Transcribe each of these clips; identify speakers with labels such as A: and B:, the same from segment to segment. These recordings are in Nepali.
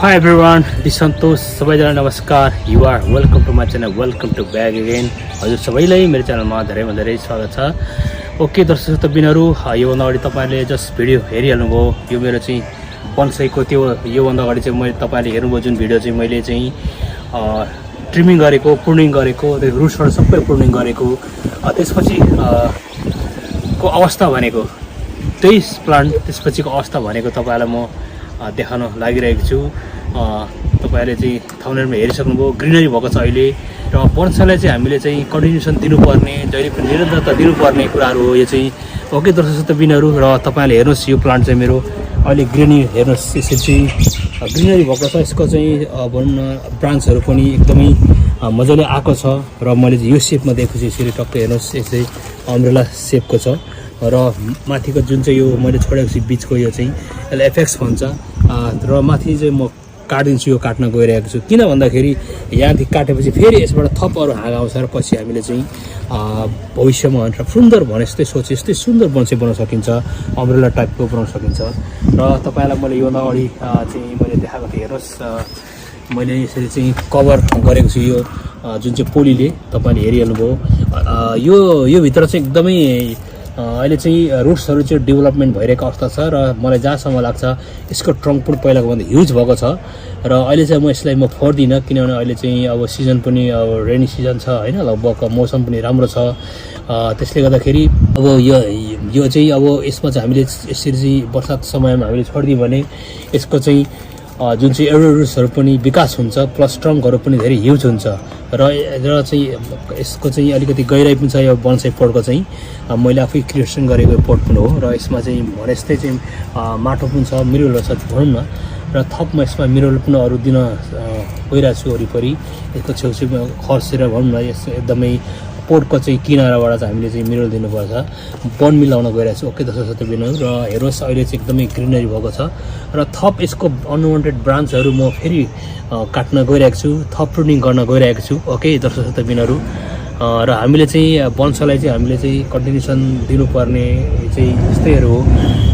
A: Hi everyone, this is Santosh. सबैजना नमस्कार. You are welcome to my channel. Welcome to back again. हजुर सबैलाई मेरो च्यानलमा धेरै स्वागत छ. ओके दर्शक बिनहरु, योभन्दा अगाडि तपाईहरुले जस्ट भिडियो हेरिहाल्नुभयो. यो मेरो चाहिँ बन्साईको त्यो योभन्दा अगाडि चाहिँ मैले तपाईहरुले हेर्नुभयो जुन भिडियो चाहिँ मैले चाहिँ ट्रिमिङ गरेको, प्रुनिङ गरेको, त्यो रुट्सहरु सबै प्रुनिङ गरेको, त्यसपछि को अवस्था भनेको त्यही प्लान्ट त्यसपछिको अवस्था भनेको तपाईहरुलाई म देखाउन लागिरहेको छु. तपाईहरुले चाहिँ थम्बनेलमा हेरिसक्नुभयो, ग्रिनरी भएको छ अहिले. र बन्साईलाई चाहिँ हामीले चाहिँ कन्टिन्युसन दिनुपर्ने, जहिले पनि निरन्तरता दिनुपर्ने कुराहरु हो यो चाहिँ. ओके दर्शक बिनहरु, र तपाईहरुले हेर्नुस् यो प्लान्ट चाहिँ मेरो अहिले ग्रिनरी हेर्नुस्. यसरी चाहिँ ग्रिनरी भएको छ. यसको चाहिँ भनौं न ब्रान्चहरु पनि एकदमै मजाले आएको छ. र मैले यो शेपमा देखेको छु. यसरी टक्क हेर्नुस्, यसै अम्ब्रेला शेपको छ. र माथिको जुन चाहिँ यो मैले छोडेको छु बीचको यो चाहिँ यसलाई एफएक्स भन्छ. र माथि चाहिँ म काट्दिन्छु, यो काट्न गइरहेको छु. किन भन्दाखेरि यहाँदेखि काटेपछि फेरि यसबाट थप अरू हाँगा आउँछ र पछि हामीले चाहिँ भविष्यमा सुन्दर भने जस्तै सोचे जस्तै सुन्दर बन्साई बनाउन सकिन्छ, अम्ब्रेला टाइपको बनाउन सकिन्छ. र तपाईलाई मैले योभन्दा अगाडि चाहिँ मैले देखाएको थिएँ. हेर्नुहोस्, मैले यसरी चाहिँ कभर गरेको छु यो जुन चाहिँ पोलीले. तपाईँले हेरिहाल्नुभयो. यो भित्र चाहिँ एकदमै अहिले चाहिँ रुट्सहरु चाहिँ डेभलपमेन्ट भइरहेको अवस्था छ. र मलाई जहाँसम्म लाग्छ यसको ट्रङ्क पनि पहिलाको भन्दा ह्युज भएको छ. र अहिले चाहिँ म यसलाई फोर्दिनँ, किनभने अहिले चाहिँ अब सिजन पनि अब रेनी सिजन छ हैन, लगभग मौसम पनि राम्रो छ. त्यसले गर्दाखेरि अब यो चाहिँ अब यसमा चाहिँ हामीले यसरी चाहिँ बर्सात समयमा हामीले छोडिदियो भने यसको चाहिँ जुन चाहिँ एरोरुट्सहरु पनि विकास हुन्छ, प्लस ट्रङ्कहरु पनि धेरै ह्युज हुन्छ. र चाहिँ यसको चाहिँ अलिकति गहिराई पनि छ. यो बन्साई पोटको चाहिँ मैले आफै क्रिएसन गरेको पोट पनि हो. र यसमा चाहिँ भने जस्तै चाहिँ माटो पनि छ, मेनुरल छ भनौँ न. र थपमा यसमा मेनुरल पनि अरू दिन गइरहेको छु वरिपरि. यसको छेउछेउमा खर्सेर भनौँ न, यस एकदमै पोटको चाहिँ किनाराबाट चाहिँ हामीले चाहिँ मेनुरल दिनुपर्छ. बन मिलाउन गइरहेको छु. ओके दर्शक बिनहरु, र हेर्नुहोस् अहिले चाहिँ एकदमै ग्रिनरी भएको छ. र थप यसको अनवान्टेड ब्रान्चहरु म फेरि काट्न गइरहेको छु, थप प्रुनिङ गर्न गइरहेको छु. ओके दर्शक बिनहरु, र हामीले चाहिँ बन्साईलाई चाहिँ हामीले चाहिँ कन्टिन्युसन दिनुपर्ने चाहिँ यस्तैहरु हो.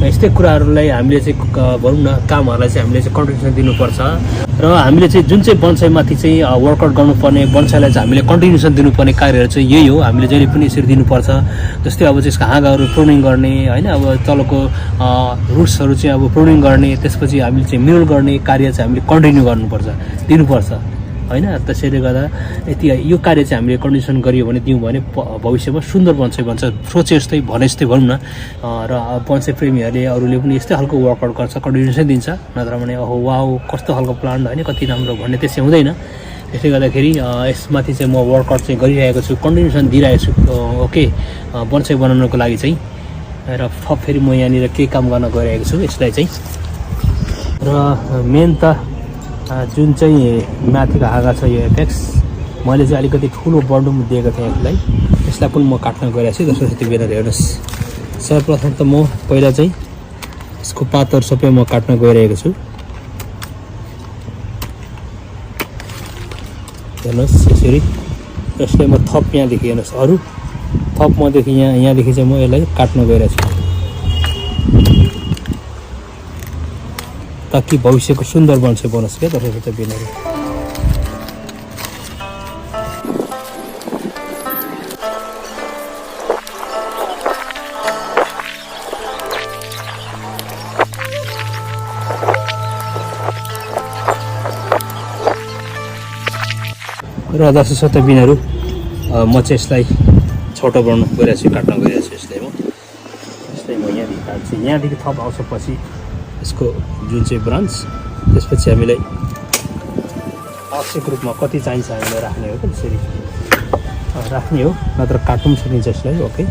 A: यस्तै कुराहरुलाई हामीले चाहिँ भनौं न कामहरुलाई चाहिँ हामीले चाहिँ कन्टिन्युसन दिनुपर्छ. र हामीले चाहिँ जुन चाहिँ बन्साईमाथि चाहिँ वर्कआउट गर्नुपर्ने, बन्साईलाई चाहिँ हामीले कन्टिन्युसन दिनुपर्ने कार्यहरु चाहिँ यही हो. हामीले जहिले पनि यसरी दिनुपर्छ. जस्तै अब त्यसको हाँगाहरु प्रुनिङ गर्ने हैन, अब तलको रुट्सहरु चाहिँ अब प्रुनिङ गर्ने, त्यसपछि हामीले चाहिँ मेनुरल गर्ने कार्य चाहिँ हामीले कन्टिन्यु गर्नुपर्छ, दिनुपर्छ हैन. त्यसैले गर्दा यति यो कार्य चाहिँ हामीले कन्डिसन गरियो भने दियौँ भने भविष्यमा सुन्दर बन्साई बन्छ. सोचे जस्तै भने जस्तै भनौँ न. र बन्साई प्रेमीहरूले अरूले पनि यस्तै खालको वर्कआउट गर्छ, कन्डिसन दिन्छ. नत्र भने ओहो वाउ कस्तो खालको प्लान्ट हैन, कति राम्रो भन्ने त्यसै हुँदैन. त्यसले गर्दाखेरि यसमाथि चाहिँ म वर्कआउट चाहिँ गरिरहेको छु, कन्डिसन दिइरहेको छु. ओके बन्साई बनाउनको लागि चाहिँ. र फेरि म यहाँनिर केही काम गर्न गइरहेको छु यसलाई चाहिँ. र मेन त जुन चाहिँ माथिको हाँगा छ यो एपेक्स, मैले चाहिँ अलिकति ठुलो बन्डुम दिएको थिएँ यसलाई. यसलाई पनि म काट्न गइरहेको छु. दर्शक बेला हेर्नुहोस्, सर्वप्रथम त म पहिला चाहिँ यसको पातहरू सबै म काट्न गइरहेको छु. हेर्नुहोस् यसरी. यसलाई म थप यहाँदेखि हेर्नुहोस्, अरू थप मदेखि यहाँदेखि चाहिँ म यसलाई काट्न गइरहेको छु, ताकि भविष्यको सुन्दर बन्साई बनोस् क्या दर्शक बिनहरु. र दर्शक बिनहरु, म चाहिँ यसलाई छोटो बनाउन गइरहेको छु, काट्न गइरहेको छु. यसलाई म यहाँदेखि काट्छु. यहाँदेखि थप आउँछ पछि यसको जुन चाहिँ ब्रान्च. त्यसपछि हामीलाई आवश्यक रूपमा कति चाहिन्छ हामीलाई राख्ने हो, त्यसरी राख्ने हो, नत्र काट्नु पनि सकिन्छ यसलाई. ओके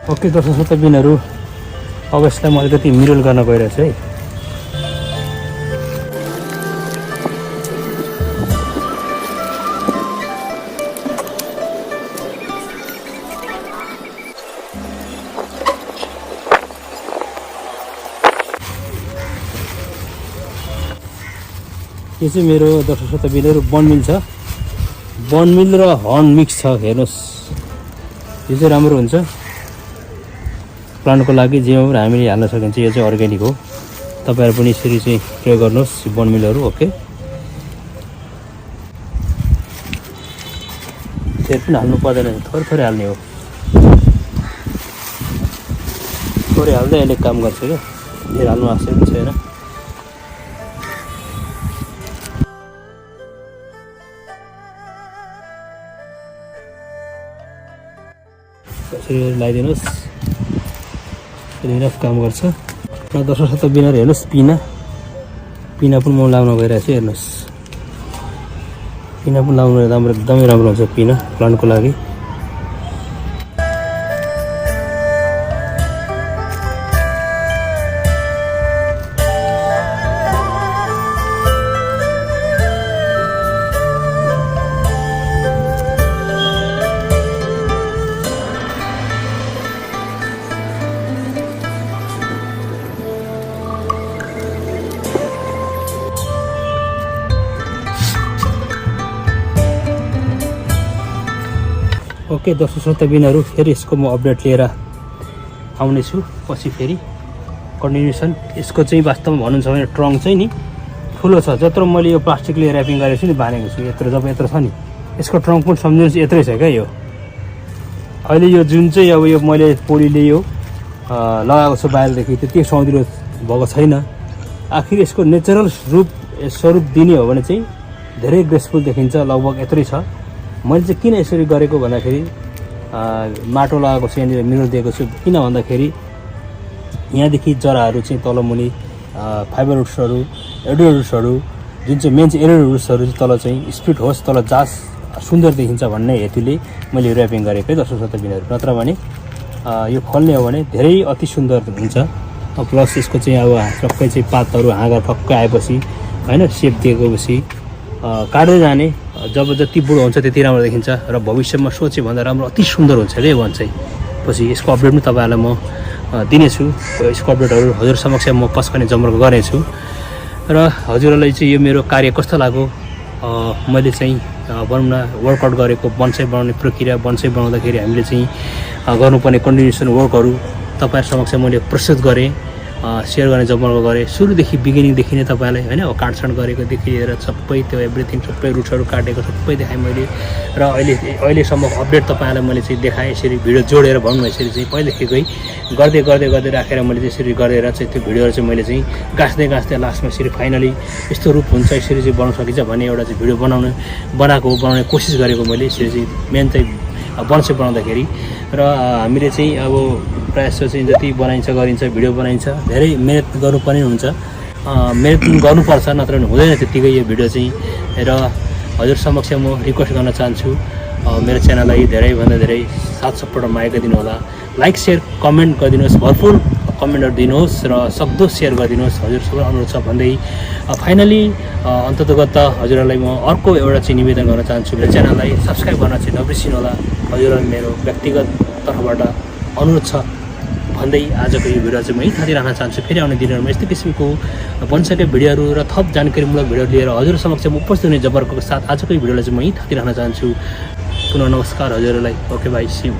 A: ओके दर्शक श्रोता बिनहरू अब यसलाई म अलिकति मिरल गर्न गइरहेछु है। यो चाहिँ मेरो दर्शक श्रोता बिनहरू बनमिल छ। बनमिल र हर्न मिक्स छ, हेर्नुहोस् यो चाहिँ राम्रो हुन्छ प्लान्टको लागि। जेमा पनि हामीले हाल्न सकिन्छ। यो चाहिँ अर्ग्यानिक हो। तपाईँहरू पनि यसरी चाहिँ प्रयोग गर्नुहोस् बनमिलहरू। ओके धेरै पनि हाल्नु पर्दैन, थोरै थोरै हाल्ने हो। थोरै हाल्दै अहिले काम गर्छ क्या, धेरै हाल्नु आवश्यक पनि छैन। यसरी लगाइदिनुहोस्, इनफ काम गर्छ। र दर्शक श्रोता बिनहरू हेर्नुहोस्, पिना पनि म लाउन गइरहेको छु। हेर्नुहोस् पिना पनि लाउनु राम्रो, एकदमै राम्रो हुन्छ पिना प्लान्टको लागि। ओके दर्शक श्रोता बिनहरू फेरि यसको म अपडेट लिएर आउनेछु पछि फेरि कन्टिन्युसन। यसको चाहिँ वास्तवमा भन्नुहुन्छ भने ट्रङ्क चाहिँ नि ठुलो छ। जत्रो मैले यो प्लास्टिकले ऱ्यापिङ गरेको छु नि, बानेको छु, यत्रो जब यत्रो छ नि, यसको ट्रङ्क पनि सम्झिनुहोस् यत्रै छ क्या। यो अहिले यो जुन चाहिँ अब यो मैले पोलीले यो लगाएको छु बाहिरदेखि, त्यति सौँदिलो भएको छैन। आखिर यसको नेचरल स्वरूप दिने हो भने चाहिँ धेरै ग्रेसफुल देखिन्छ। लगभग यत्रै छ। मैले चाहिँ किन यसरी गरेको भन्दाखेरि माटो लगाएको छु, यहाँनिर मिरर दिएको छु। किन भन्दाखेरि यहाँदेखि जराहरू चाहिँ तलमुनि फाइबर रुट्सहरू, एडो रुट्सहरू, जुन चाहिँ मेन चाहिँ एडो रुट्सहरू चाहिँ तल चाहिँ स्प्लिट होस्, तल जास सुन्दर देखिन्छ भन्ने हेतुले मैले ऱ्यापिङ गरेको है दर्शक श्रोता बिनहरू। नत्र भने यो फल्ने हो भने धेरै अति सुन्दर हुन्छ। प्लस यसको चाहिँ अब टक्कै चाहिँ पातहरू हाँगा ठक्कै आएपछि होइन, सेप दिएपछि काट्दै जाने, जब जति बुढो हुन्छ त्यति राम्रो देखिन्छ। र भविष्यमा सोचे भन्दा राम्रो अति सुन्दर हुन्छ क्या भन्छ। पछि यसको अपडेट पनि तपाईँहरूलाई म दिनेछु। यसको अपडेटहरू हजुर समक्ष म पस्कने जमर्को गर्नेछु। र हजुरहरूलाई चाहिँ यो मेरो कार्य कस्तो लाग्यो, मैले चाहिँ भनौँ न वर्कआउट गरेको बन्साई बनाउने प्रक्रिया, बन्साई बनाउँदाखेरि हामीले चाहिँ गर्नुपर्ने कन्टिन्युसन वर्कहरू तपाईँहरू समक्ष मैले प्रस्तुत गरेँ, सेयर गर्ने जमर्को गरेँ। सुरुदेखि बिगिनिङदेखि नै तपाईँलाई होइन, काटछाँट गरेकोदेखि लिएर सबै त्यो एभ्रिथिङ, सबै रुट्सहरू काटेको सबै देखाएँ मैले। र अहिलेसम्म अपडेट तपाईँहरूलाई मैले चाहिँ देखाएँ। यसरी भिडियो जोडेर भनौँ न, यसरी चाहिँ पहिलेदेखिकै गर्दै राखेर मैले चाहिँ यसरी गरेर चाहिँ त्यो भिडियोहरू चाहिँ मैले चाहिँ गाँच्दै लास्टमा यसरी फाइनली यस्तो रूप हुन्छ, यसरी चाहिँ बनाउन सकिन्छ भन्ने एउटा चाहिँ भिडियो बनाउने कोसिस गरेको मैले। यसरी चाहिँ मेन चाहिँ बन्साई बनाउँदाखेरि र हामीले चाहिँ अब प्रायः जस्तो चाहिँ जति बनाइन्छ गरिन्छ, भिडियो बनाइन्छ, धेरै मेहनत गर्नुपर्ने हुन्छ। मेहनत गर्नुपर्छ, नत्र भने हुँदैन त्यत्तिकै यो भिडियो चाहिँ। र हजुर समक्ष म रिक्वेस्ट गर्न चाहन्छु, मेरो च्यानललाई धेरैभन्दा धेरै साथ सपोर्ट मागेको दिनुहोला। लाइक सेयर कमेन्ट गरिदिनुहोस्, भरपुर कमेन्टहरू दिनुहोस् र सक्दो सेयर गरिदिनुहोस्, हजुर सबै अनुरोध छ भन्दै फाइनली अन्ततगत हजुरहरूलाई म अर्को एउटा चाहिँ निवेदन गर्न चाहन्छु, मेरो च्यानललाई सब्सक्राइब गर्न चाहिँ नबिर्सिनु होला। हजुरहरूलाई मेरो व्यक्तिगत तर्फबाट अनुरोध छ भन्दै आजको यो भिडियो चाहिँ म यहीँ थाती राख्न चाहन्छु। फेरि आउने दिनहरूमा यस्तै किसिमको बन्साईका भिडियोहरू र थप जानकारीमूलक भिडियो लिएर हजुर समक्ष उपस्थित हुने जबरको साथ आजको यो भिडियोलाई चाहिँ म यहीँ थाती राख्न चाहन्छु। पुनः नमस्कार हजुरहरूलाई। Okay bye, see you.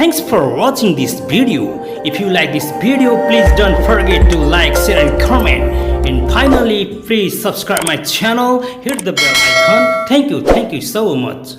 A: Thanks for watching this video. If you like this video, please don't forget to like, share and comment. And finally, please subscribe my channel, hit the bell icon. Thank you so much.